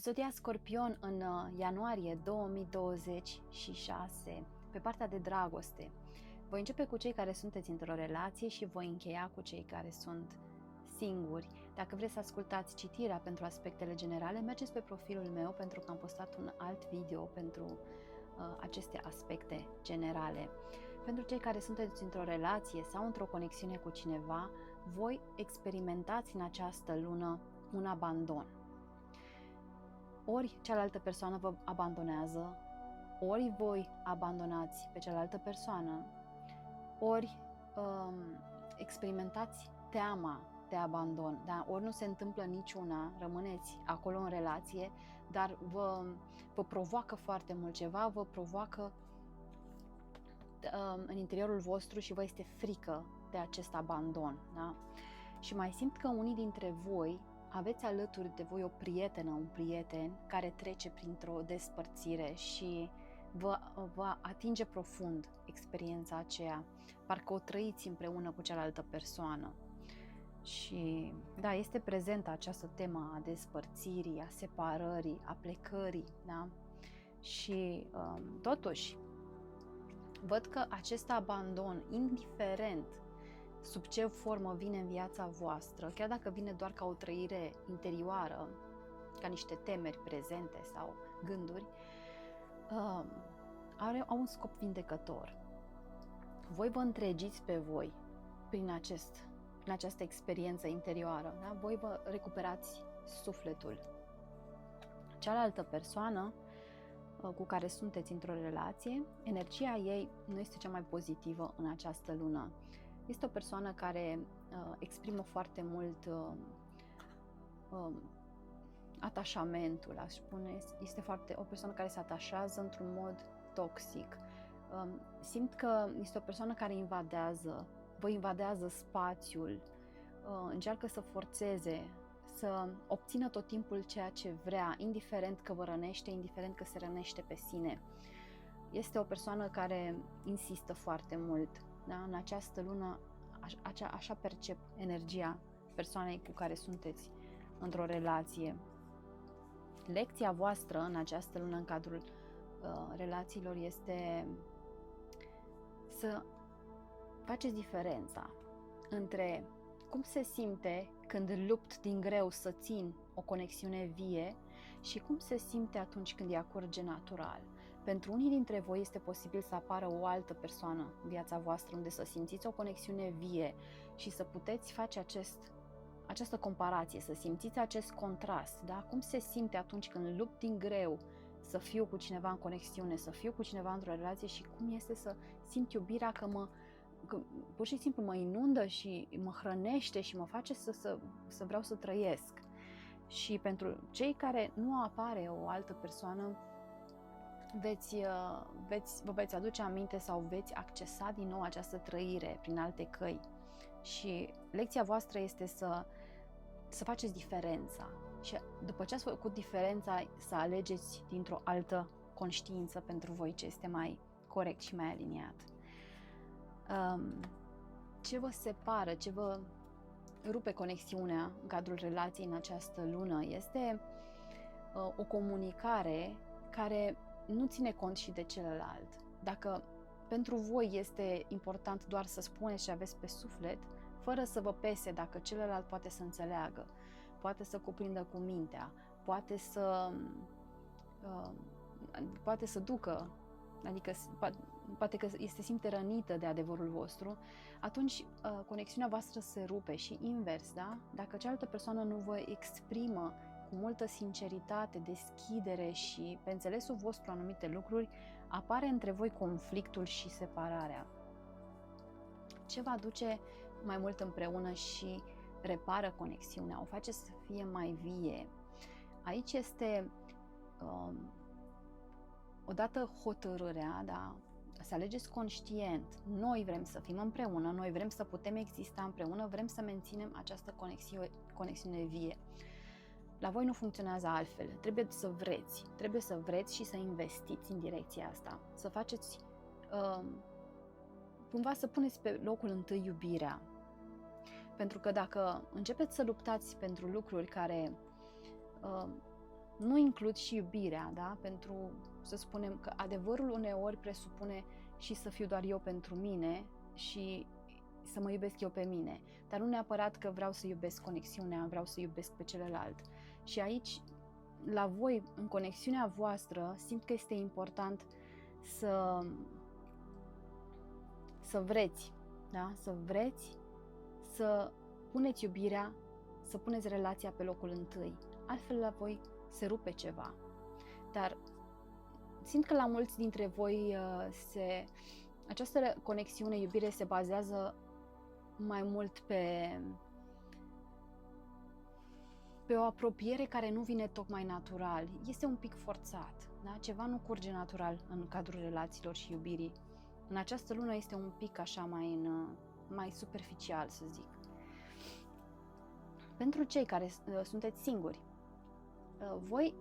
Zodia Scorpion în ianuarie 2026, pe partea de dragoste. Voi începe cu cei care sunteți într-o relație și voi încheia cu cei care sunt singuri. Dacă vreți să ascultați citirea pentru aspectele generale, mergeți pe profilul meu pentru că am postat un alt video pentru aceste aspecte generale. Pentru cei care sunteți într-o relație sau într-o conexiune cu cineva, voi experimentați în această lună un abandon. Ori cealaltă persoană vă abandonează, ori voi abandonați pe cealaltă persoană, ori experimentați teama de abandon, da? Ori nu se întâmplă niciuna, rămâneți acolo în relație, dar vă provoacă foarte mult ceva, vă provoacă în interiorul vostru și vă este frică de acest abandon, da? Și mai simt că unii dintre voi aveți alături de voi o prietenă, un prieten care trece printr-o despărțire și vă atinge profund experiența aceea, parcă o trăiți împreună cu cealaltă persoană. Și da, este prezentă această temă a despărțirii, a separării, a plecării, da? Și totuși văd că acest abandon, indiferent sub ce formă vine în viața voastră, chiar dacă vine doar ca o trăire interioară, ca niște temeri prezente sau gânduri, au un scop vindecător. Voi vă întregiți pe voi prin această experiență interioară, da? Voi vă recuperați sufletul. Cealaltă persoană cu care sunteți într-o relație, energia ei nu este cea mai pozitivă în această lună. Este o persoană care exprimă foarte mult atașamentul, aș spune. Este o persoană care se atașează într-un mod toxic. Simt că este o persoană care vă invadează spațiul, încearcă să forțeze, să obțină tot timpul ceea ce vrea, indiferent că vă rănește, indiferent că se rănește pe sine. Este o persoană care insistă foarte mult. Da? În această lună așa percep energia persoanei cu care sunteți într-o relație. Lecția voastră în această lună în cadrul relațiilor este să faceți diferența între cum se simte când lupt din greu să țin o conexiune vie și cum se simte atunci când ea curge natural. Pentru unii dintre voi este posibil să apară o altă persoană în viața voastră unde să simțiți o conexiune vie și să puteți face această comparație, să simțiți acest contrast, da? Cum se simte atunci când lupt din greu să fiu cu cineva în conexiune, să fiu cu cineva într-o relație și cum este să simt iubirea că pur și simplu mă inundă și mă hrănește și mă face să vreau să trăiesc. Și pentru cei care nu apare o altă persoană, vă veți aduce aminte sau veți accesa din nou această trăire prin alte căi. Și lecția voastră este să faceți diferența. Și după ce ați făcut diferența, să alegeți dintr-o altă conștiință pentru voi ce este mai corect și mai aliniat. Ce vă separă, ce vă rupe conexiunea în cadrul relației în această lună este o comunicare care nu ține cont și de celălalt. Dacă pentru voi este important doar să spuneți ce aveți pe suflet, fără să vă pese dacă celălalt poate să înțeleagă, poate să cuprindă cu mintea, poate să ducă, adică poate că se simte rănită de adevărul vostru, atunci conexiunea voastră se rupe și invers, da? Dacă cealaltă persoană nu vă exprimă cu multă sinceritate, deschidere și pe înțelesul vostru anumite lucruri, apare între voi conflictul și separarea. Ce vă aduce mai mult împreună și repară conexiunea, o face să fie mai vie. Aici este odată hotărârea, da? Să alegeți conștient. Noi vrem să fim împreună, noi vrem să putem exista împreună, vrem să menținem această conexiune vie. La voi nu funcționează altfel. Trebuie să vreți și să investiți în direcția asta. Să faceți, cumva să puneți pe locul întâi iubirea. Pentru că dacă începeți să luptați pentru lucruri care nu includ și iubirea, da? Pentru, să spunem că adevărul uneori presupune și să fiu doar eu pentru mine și să mă iubesc eu pe mine, dar nu neapărat că vreau să iubesc conexiunea, vreau să iubesc pe celălalt. Și aici, la voi, în conexiunea voastră, simt că este important să vreți, da? Să vreți să puneți iubirea, să puneți relația pe locul întâi. Altfel la voi se rupe ceva. Dar simt că la mulți dintre voi această conexiune, iubire se bazează mai mult pe o apropiere care nu vine tocmai natural. Este un pic forțat, da? Ceva nu curge natural în cadrul relațiilor și iubirii. În această lună este un pic așa mai superficial, să zic. Pentru cei care sunteți singuri, voi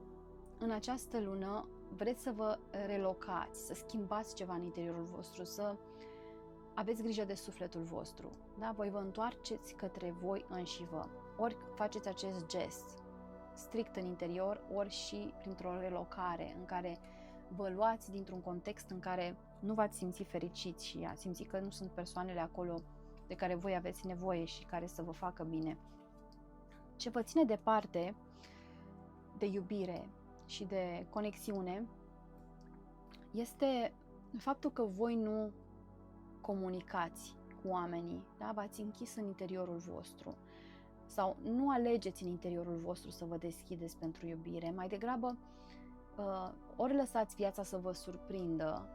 în această lună vreți să vă relocați, să schimbați ceva în interiorul vostru, să aveți grijă de sufletul vostru, da? Voi vă întoarceți către voi înșivă. Ori faceți acest gest strict în interior, ori și printr-o relocare în care vă luați dintr-un context în care nu v-ați simțit fericiți și ați simțit că nu sunt persoanele acolo de care voi aveți nevoie și care să vă facă bine. Ce vă ține departe de iubire și de conexiune este faptul că voi nu comunicați cu oamenii, da? V-ați închis în interiorul vostru sau nu alegeți în interiorul vostru să vă deschideți pentru iubire, mai degrabă ori lăsați viața să vă surprindă,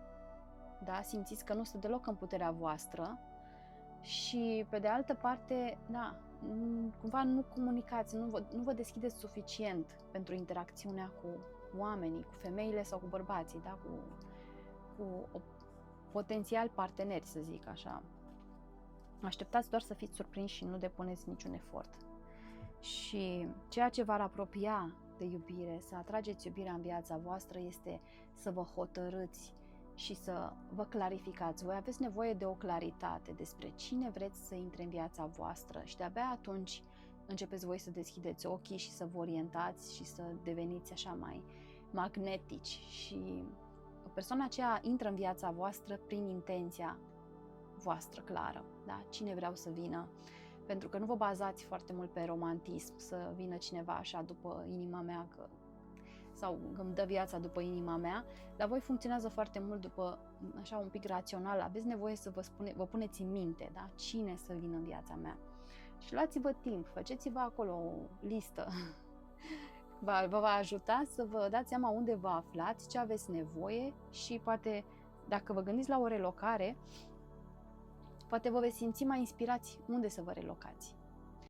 da? Simțiți că nu este deloc în puterea voastră și pe de altă parte, da, cumva nu comunicați, nu vă deschideți suficient pentru interacțiunea cu oamenii, cu femeile sau cu bărbații, da? cu potențial parteneri, să zic așa. Așteptați doar să fiți surprinși și nu depuneți niciun efort. Și ceea ce v-ar apropia de iubire, să atrageți iubirea în viața voastră, este să vă hotărâți și să vă clarificați. Voi aveți nevoie de o claritate despre cine vreți să intre în viața voastră și de-abia atunci începeți voi să deschideți ochii și să vă orientați și să deveniți așa mai magnetici și persoana aceea intră în viața voastră prin intenția voastră clară, da? Cine vreau să vină, pentru că nu vă bazați foarte mult pe romantism, să vină cineva așa după inima mea sau îmi dă viața după inima mea, dar voi funcționează foarte mult după așa un pic rațional, aveți nevoie să vă puneți în minte, da? Cine să vină în viața mea și luați-vă timp, faceți-vă acolo o listă. Vă va ajuta să vă dați seama unde vă aflați, ce aveți nevoie și poate, dacă vă gândiți la o relocare, poate vă veți simți mai inspirați unde să vă relocați.